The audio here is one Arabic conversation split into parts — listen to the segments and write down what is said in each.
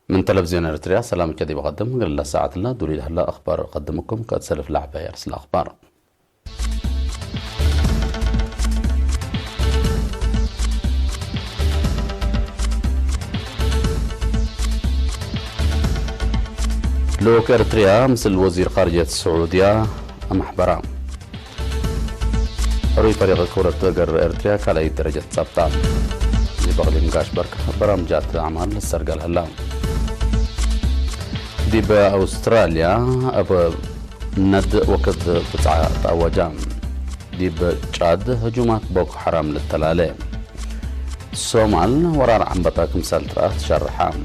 من تلفزيون اريتريا سلام كذي بقدم قال ساعة لنا دولي هلا اخبار اقدمكم كتسلف لعبة يرسل الاخبار. لوك اريتريا مثل وزير خارجية السعودية محبرة روي فريق كرة قدر اريتريا كالاي درجة سبطان بغلي مقاش بركة برامجات اعمال السرقال هلا دي بأستراليا أب ند وقت بتاع أوجام دي بتشاد هجومات بوكو حرام للتلالي الصومال ورار عم بطاكم سالترات شرحام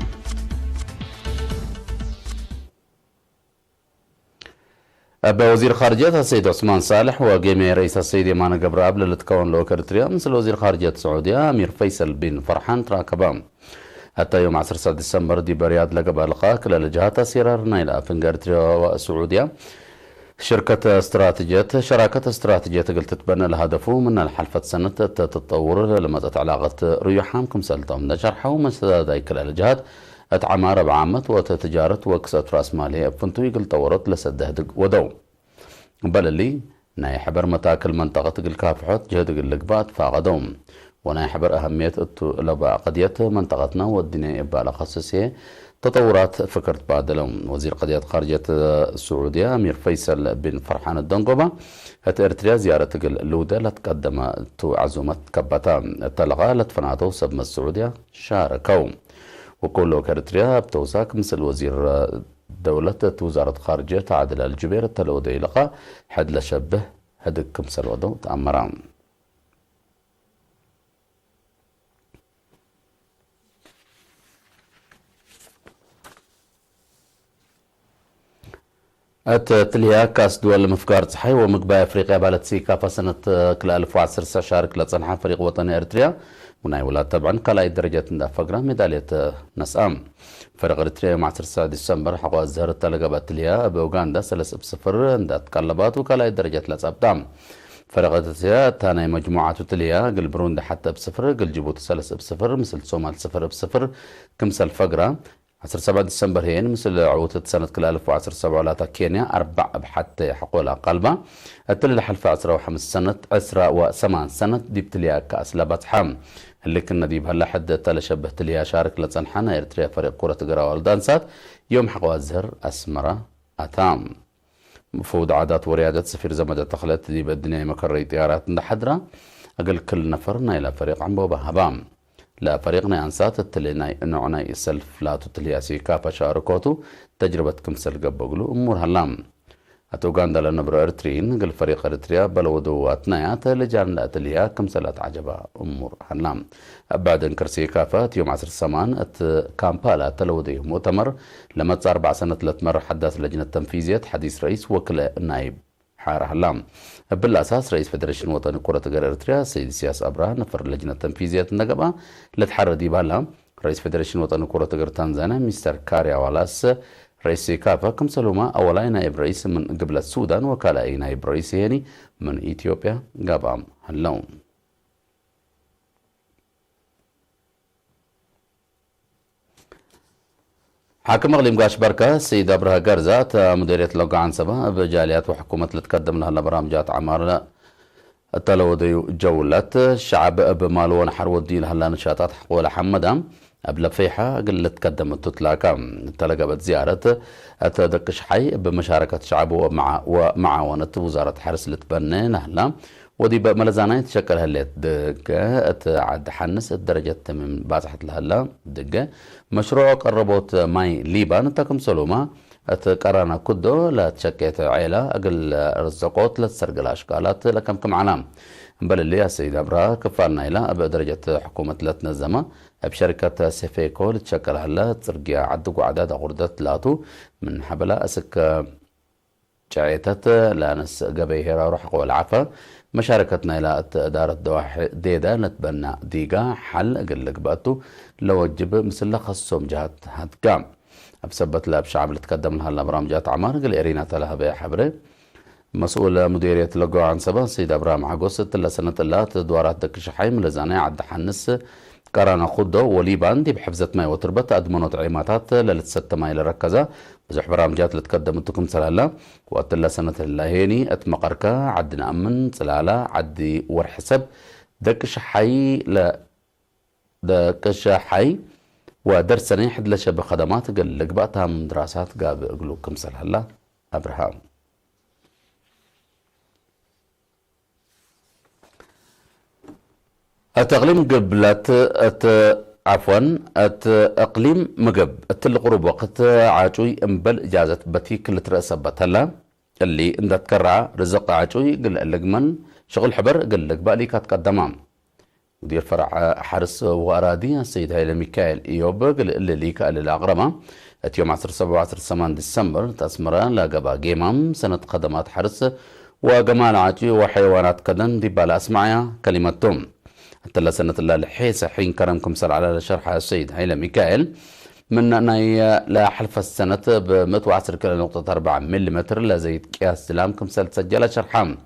أبا وزير خارجية السيد عثمان صالح وقيمي رئيس السيد إيمان قبراب للتكون لو كرتريا مثل وزير خارجية السعودية أمير فيصل بن فرحان تراكبام حتى يوم 10 ديسمبر دي برياد لقب لقاء كل الجهات سيرارنا إلى فنغارتريا والسعودية شراكة استراتيجية قلت تبنى الهدف من الحلفة سنة تتطور لما علاقة ريحام كمسلتهم نجرحه ومسدادا كل الجهات اتعمار بعامة وتتجارة وكسات راس مالية فنتو يقل طورت لسده ودو بل اللي ناي حبر متاكل منطقة قل كافحات جهد قل لقبات فاغدوم وناي حبر أهمية لبا قضية منطقتنا والدنيا إبالة خصوصية تطورات فكرت بعدلهم وزير قضية خارجية السعودية أمير فيصل بن فرحان الدنقبة هت ارتريا زيارة اللودة لتقدم عزومة كبتا تلغى لتفناتو سبم السعودية شاركوا وكل ارتريا بتوساك مثل وزير دولة وزارة خارجية عادل الجبير التلودي لقى حد لشبه هدك كمسل ودو تأمران تليها كاس دول مفكار صحي ومقبا افريقيا بالت سيكا سنة كل 1010 شارك لتصنح فريق وطني اريتريا وناي ولاد طبعا كلا درجة فقرة ميدالية نسام فريق اريتريا يوم 10 ديسمبر حقوا الزهر التلقى تليها باوغندا 3-0 اندات كلبات وكلا درجة لصابدام فريق اريتريا تاني مجموعة تليها قل بروندي حتى بصفر قل جيبوتي 3-0 مثل صومال 0-0 كمسل فقرة 17 ديسمبر هين مثل عوتة سنة كل 1017 ولاتا كينيا 4 بحتى حقولها قلبة التل حلفة 15 سنة 18 سنة ديبت ليها كأس لبات حام اللي كنا ديب هلا حد تل شبهت ليها شارك لتنحنا اريتريا فريق كرة قراءة والدانسات يوم حقوا الزهر أسمرة أتام مفوض عادات وريادات سفير زمجة تخلت ديب الدنيا مكري طيارات حدرة أقل كل نفرنا إلى فريق عمبوبة هبام لا فريقنا أنسات التليناي نوعنا يسلف لا تتلياسي كافا شاركوتو تجربة كمسل قبقلو أمور هلام أتوغاندا لنبرو إرترين قل فريق إرتريا بلودو واتنايات لجان لا تليا كمسلات عجبة أمور هلام بعد انكرسي كافا يوم 10 سمان كامبالا تلودي مؤتمر لما 4 سنة 3 مرة حدث لجنة تنفيذية حديث رئيس وكل نائب حاره هلام بالأساس رئيس فدريشن وطني كرة قدم إريتريا سيد سياس أبراه نفر اللجنة التنفيذية النقبة لتحرر دي بالها رئيس فدريشن وطني كرة قدم تنزانيا مستر كاريا والاس رئيس كافا كم سلوما أولا نائب رئيس من قبل السودان وكالا أي نائب رئيس يعني من إثيوبيا قابام هلون حاكم مغلي مقاش بركة السيد أبرها قرزات مديرية لوقا عن سبا بجاليات وحكومة اللي تقدم لها برامجات عمار التلودي جولة الشعب بمالون حرو الدين هلا نشاطات حقوق حمدام قبل فيحة قل تقدمت تتلاقى تلقبت زيارة تدقش حي بمشاركة شعب ومعاونة وزارة حرس لتبنى نهلا ودي ملزانة تشكل هلات دقة عد حنس الدرجة من بازحة الهلا دقة مشروع قربوت ماي ليبان تكم سلوما اتقرانا كدو لا تشكيت عيلة اقل رزقوت لا تسرق الاشكالات لكم علام بل اللي السيد ابرا كفالنا الى بدرجة حكومة لا تنظمة بشركة سيفيكو تشكل هلا ترقيا عدق وعداد غردت لاتو من حبلا اسك شعيتت لانس قبيهرا روح والعفا مشاركتنا إلى إدارة دواحي ديدا نتبنى ديقا حل أقلق باتو لوجب مثل خصهم جهات هتقام بسبت لها بشعب اللي تقدم لها البرامجات عمار قل إرينا تلها بيا حبري مسؤول مديرية لقوا عن سبا سيد أبراهيم عقوس تلا سنة الله دوارات دك شحيم لزاني عد حنس قرانا خدو وليبان دي بحفظة ماي وتربط أدمنو تعيماتات للتست ماي لركزة بزح برامجات لتقدمتكم سلالة وقت الله سنة اللهيني أتمقركا عدنا أمن سلالة عدي ورحسب دكش حي ل دكش حي ودرسني حد لشب خدمات قل لقباتها من دراسات قاب أقلوكم سلالة أبراهام التقليم قبلت عفوا اقليم مقب القروب وقت عاجوي امبل اجازه بتي كل ترسبت هلا اللي انت تكرع رزق عاجوي قل لقمن شغل حبر قل لك بالي كتقدمام مدير فرع حرس وارادي السيد هيلا ميكائيل ايوب قل اللي قال الاغرمه يوم 17 ديسمبر تسمرا لاقبا جيمام سنه خدمات حرس وجمال عاجي وحيوانات كدن دي بالا اسمعيا كلمتهم حتى لا سنة الله لحيسة حين كرمكم سر على شرح السيد هيلا ميكائيل من أني لا حلف السنة ب 110.4 ملم لا زيت قياس سلامكم سل تسجل شرحام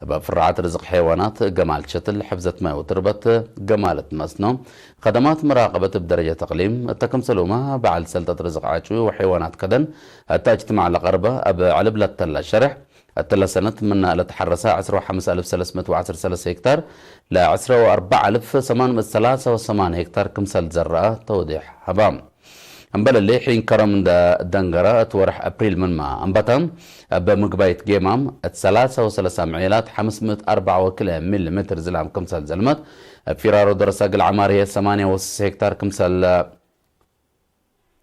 بفرعات رزق حيوانات جمال شتل حفظة ماء وتربة جمالة مسنو خدمات مراقبة بدرجة تقليم التكم سلومة بعد سلطة رزق عاشوي وحيوانات كدن اجتماع لغربة علب للتلا شرح التلا سنة من لتحرسها 15313 هكتار لا 14883 هكتار كمسل زراء توضيح هبام أمبلا اللي حين كرم دا دنجرة تورح أبريل من ما أنبتم بمقبايت جيمام 33 معيلات 504 ملم زلام كمسل زلمت فرارو درساق العمارية 8 هكتار كمسل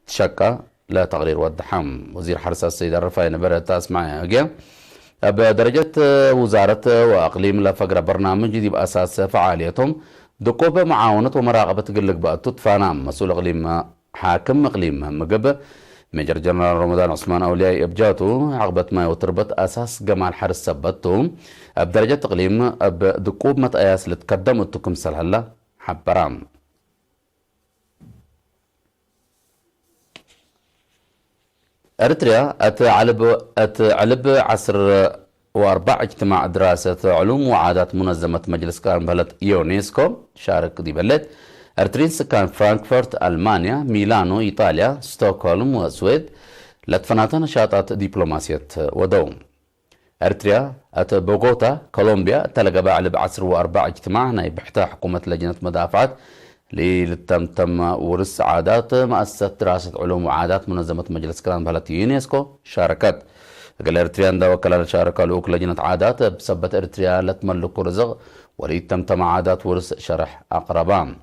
تشكى لا تغرير والدحام وزير حرس السيد الرفاي نبرة تاسمع يا بدرجة وزارة وأقليم لفقر برنامج دي بأساس فعاليتهم دقوب معاونة ومراقبة قلق بأتوت فانام مسؤول أقليم حاكم أقليم مقب ميجر جنرال رمضان عثمان أولياء إبجاتو عقبة ما وتربط أساس جمال حرس سبتو بدرجة أقليم بدقوب متأياس لتقدم التكم سلهلا حبرام أريتريا أتعلب عصر وأربع اجتماع دراسة علوم وعادات منظمة مجلس كان بلد يونيسكو شارك دي بلد أرترين سكان فرانكفورت ألمانيا ميلانو إيطاليا ستوكهولم وسويد لتفنات نشاطات دبلوماسية ودوم أريتريا بوغوتا كولومبيا تلقى بعلب عصر وأربع اجتماع نايب بحتى حكومة لجنة مدافعات تم ورث عادات مؤسسة دراسة علوم وعادات منظمة مجلس كلام بلد يونيسكو شاركت قال إريتريا دا وكالة شاركة لوك لجنة عادات بسبة إريتريا لتملك رزق تم عادات ورث شرح أقربان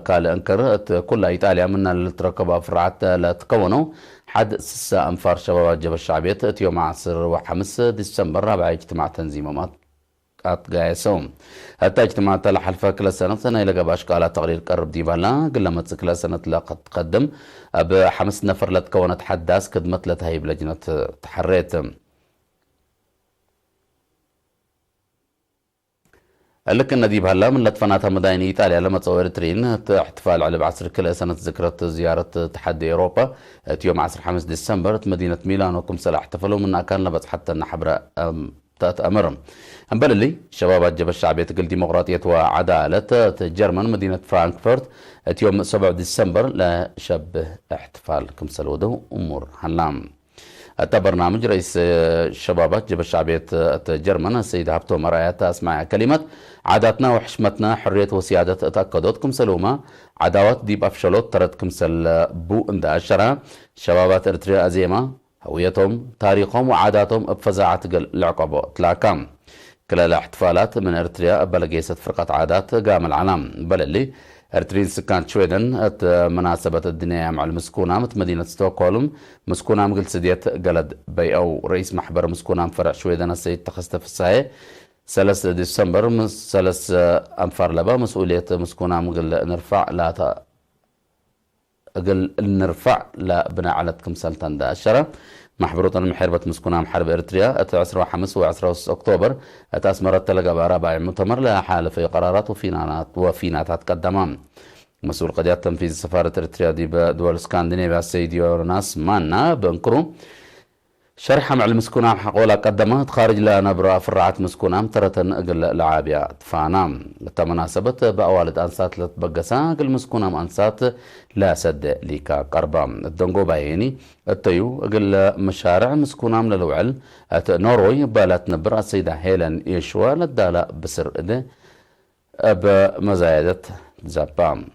قال انكر كل ايطاليا من التركبة فرعات لا تكونوا حد 6 أنفار شباب الجبهة الشعبية يوم 10 ديسمبر رابع اجتماع تنظيمات قايسوم حتى اجتماع تلا حلفة كل سنة إلى قباش قال تقرير قرب ديبالا قل لما كل سنة لا قد تقدم بحمس نفر لتكونت حداس كدمت لتهيب لجنة تحريت لكن نديب هلا من لطفناتها مداين إيطاليا لما تصور ترين احتفال على بعصر كل سنة ذكرى زيارة تحدي أوروبا يوم 5 ديسمبر مدينة ميلان وكمسل احتفلوا من كان لبس حتى النحبرة تأمرهم أمبل اللي شباب الجبهة الشعبية تقل ديمقراطية وعدالة جرمن مدينة فرانكفورت يوم 7 ديسمبر لا شبه احتفال كمسل ودو أمور هلام أتى برنامج رئيس شبابات جبهة الشعبية جرمن السيد هابتو مرايات أسمع كلمة عاداتنا وحشمتنا حرية وسيادة تأكدوتكم سلومة عداوات ديب أفشلوت تردكم سل بو اند أشرة شبابات إريتريا أزيمة هويتهم تاريخهم وعاداتهم بفزاعة العقبة تلاكام كلا الاحتفالات من إريتريا بلقيسة فرقة عادات قام العلام بل اللي إريتريين سكان شويدن مناسبة الدنيا مع المسكونة مدينة ستوكهولم مسكونة مقل سديت قلد بي أو رئيس محبر مسكونة فرع شويدن السيد تخست في الساعة 3 ديسمبر 3 أنفار لبا مسؤولية مسكونة مقل نرفع لا أقل نرفع لا بناء على كمسلتان دا الشرة محبروطا محاربة مسكونة محارب إريتريا 15 و10 أكتوبر أسمرت تلقى برابع مؤتمر لها حال في قرارات وفينات تقدمان مسؤول قضية تنفيذ سفارة إريتريا دي بدول اسكندنافيا السيد يورناس مانا بنكرو شرحة مع المسكونام حقولا قدمت خارج لنبرة فرعات مسكونام ترتن اقل لعابيا تفانام التمناسبة بأوالد أنسات لتبقسا اقل مسكونام أنسات لا سد ليكا قربا الدنقو بايني التيو اقل مشارع مسكونام للوعل نوروي بالات نبر السيدة هيلن يشوى للدالة بسر إده بمزايدة زبام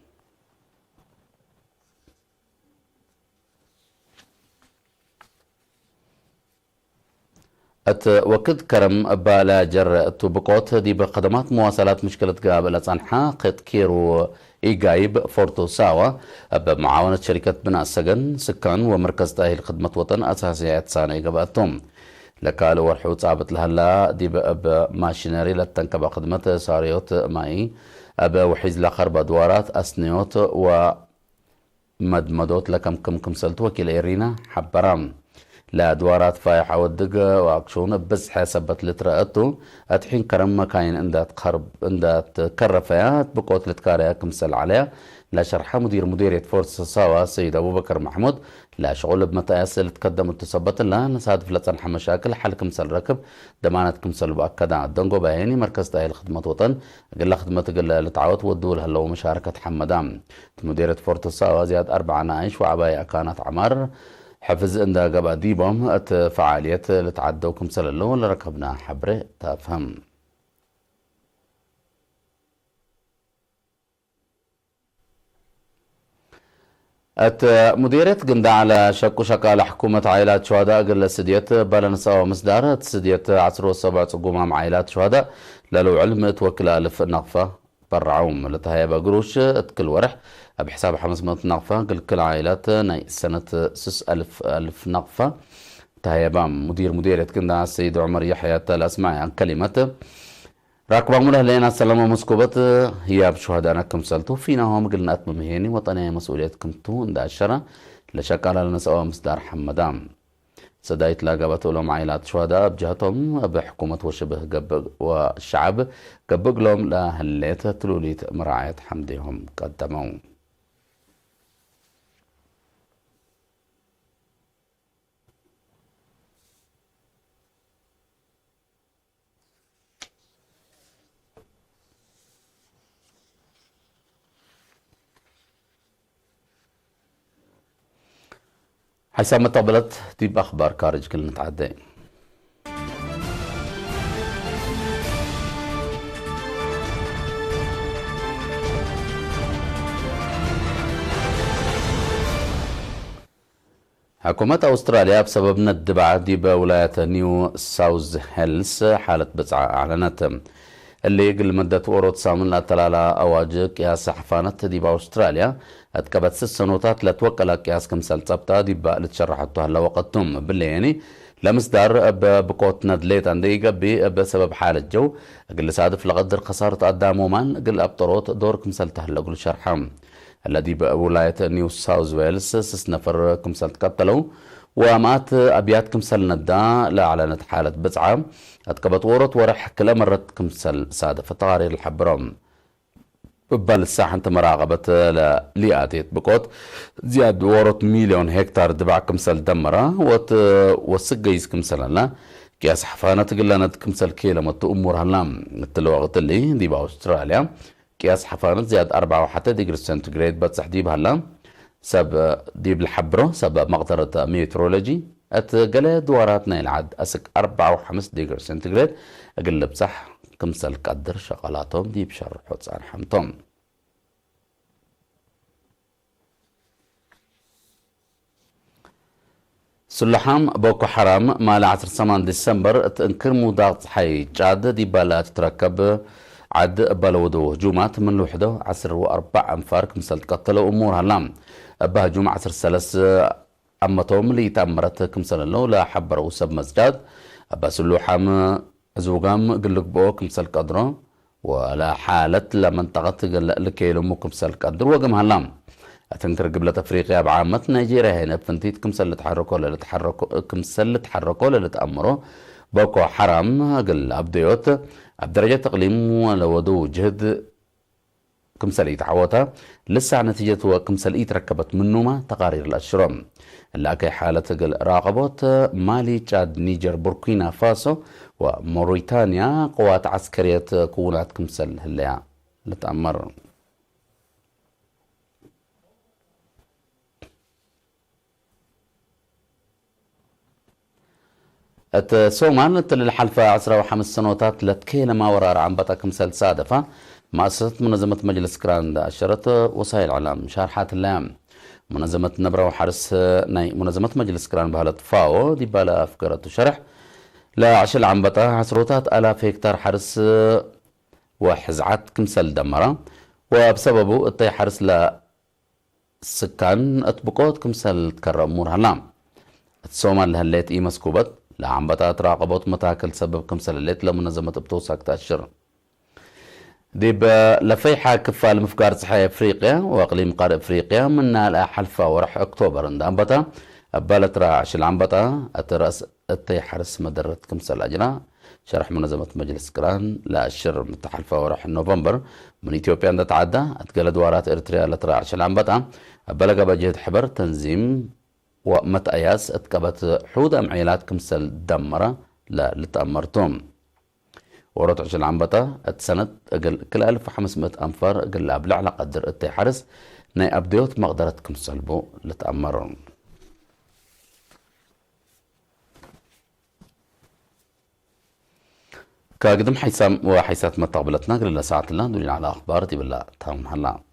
وكد كرم بالا جر تبقوت دي بخدمات مواصلات مشكلة قابلة صنحة قد كيرو إيجايب فورتو ساوا بمعاونة شركة بناء السجن سكان ومركز تأهيل خدمة وطن أساسية اتسانة إيجاباتهم لكالو ورحو صابت لهلا دي بماشيناري لتنكب خدمة ساريوت ماي وحيز لخر بدوارات أسنيوت ومدمدوت لكم كم سلت وكيل إيرينا حبرام لا دوارات فايحة ودقة واكشون بس حسبت لترأتو اتحين كرم مكاين اندات قرب اندات كرفيات بقوت لتكاريا كمسل عليها لا شرحة مديرية فورس ساوا سيد ابو بكر محمود لا شغل بمتاياس اللي تقدم وتثبت لها نصادف لتصنح مشاكل حل كمسل ركب دمانة كمسل مؤكدة الدنقو باهيني مركز تأهيل خدمة وطن قل خدمة قل لتعاوت ودول هلو مشاركة حمدام مديرية فورس ساوا زياد 4 نايش وعباية كانت عمار حفز ان قبا ديبهم ات فعالية لتعدوكم سللو لركبنا حبره تفهم ات مديرية قندا على شكو شكال حكومة عائلات شهداء قل سديت بالنساوة مصدار سديت عصرو 7 قومة مع عائلات شهداء للو علم توكل ألف نقفة برعوم لتهيا بقروش كل ورح بحساب 500 نقفة كل عائلات ناي سنة 6000 نقفة تهيا بام مديرية كندا السيد عمر يحيى الأسماء عن كلمة راكبا مله لنا سلامة مسكوبة هي بشهداء كم سلتو فينا هم قلنا أتمم هيني وطنية مسؤوليتكم تو دا الشرع لشكال لنسوا مصدار حمدام سدايت لاقبت لهم عائلات شهداء بجهتهم بحكومة وشبه قبق والشعب قبق لهم لهليت تلوليت مراعية حمدهم قدموا حسام طبلت تجيب أخبار كارج كل نتعدي حكومة أستراليا بسبب ندبعة دي بولاية نيو ساوث هيلز حالة بزعة أعلنت اللي قل مدة ورود سامن لا تلالا أواجك يا صحفانة دي بأستراليا اتكبت 6 سنوات لا توكل كياس كمسل صبتا دي لتشرحتها هلا وقتهم باللي يعني لمصدر بقوت ندليت عندي قبي بسبب حالة جو قل سادف لقدر خسارة قدامه من قل أبطروت دور كمسل تهلا قل شرحهم الذي بولاية نيو ساوث ويلز 6 نفر كمسل تقتلوا ومات أبيات كمسل ندا لا أعلنت حالة بزعة اتكبت ورط ورح كلا مرت كمسل سادف التقارير الحبرم ببال الساحة انت مراقبة لآتيت بقوت زياد ورط 1,000,000 هكتار دبع كمسل دمرة وسقيس كمسل لا كياس حفانة تقلنا كمسل كيلة مت أمور هلام التلوغة اللي دي بأستراليا كياس حفانة زياد 4 وحتى ديجري سنتيغريد بتصحديب هلام سب ديب الحبرو سب مقدرة ميترولوجي اتقل دواراتنا العد أسك 4 و5 ديجري سنتيغريد أقلب صح كمسل قدر شغلاتهم دي بشرحوا تصار حمتهم سلحام بوكو حرام مال 10 ديسمبر تنكر ضغط حي جاد دي بالا تتركب عد بلودو هجومات من لوحده 10 و4 أنفار كمسل تقتلوا أمور هلام بهجوم 10 سلس أمتهم اللي تأمرت كمسل اللو لا حبروا سب مسجد بسلوحام زوجام قلق بوك مسل قدره ولا حالة لمنطقة لكيلو مو كمسل قدر وقم هلام أتنكر قبل أفريقيا بعامة نيجيريا هنا فنتيت كمسل تحركوا ولا تحركوا كمسل تحركوا ولا تأمروا بوكو حرام قل أبديوت بدرجة تقليم ولا ودو جهد كمسل تعوتها لسه نتيجة وكمسل ركبت منهما تقارير الأشرم لكن حالة راقبوت مالي تشاد نيجر بوركينا فاسو وموريتانيا قوات عسكرية كونات كمسل هليا لتأمر سومان تل الحلفة 15 سنوات لتكيل ما وراء عنبتا كمسل صادفة مؤسسة منظمة مجلس كران أشرت وسائل الإعلام شارحات اللام منظمة نبرة وحرس منظمة مجلس كران بهالة فاو دي بالا أفكارات شرح لا عشل عنبتا عسروتات آلاف هكتار حرس وحزعات كمسل دمرة وبسببه الطي حرس لسكان أطبقوت كمسل تكرم مور هلام السومان لهالليت إي مسكوبت لعنبتا تراقبوت متاكل سبب كمسل الليت لمنظمة بتوساك تأشر ديب لفيحة كفال مفقار صحية افريقيا واقليم قارب افريقيا من حلفة ورح اكتوبر عند عنبتا بالت راعش العنبتا اترأس التي حرس مدرة كمسل اجنا شرح منظمة مجلس كران لا الشر متحلفة ورح نوفمبر من اثيوبيا عند تعدى اتقل دوارات اريتريا لتراعش العنبتا بلغ بجهد حبر تنظيم ومت اياس اتكبت حود امعيلات كمسل دمرة لا لتأمرتم ورد عشان عنبتا اتسند كل 1500 أنفار قل أبلع لقدر اتي حرس ناي أبديوت مقدرتكم سلبو لتأمرون كاقدم حيسام وحيسات متقبلتنا قل الله ساعة الله دولين على أخبار دي بالله تام هلا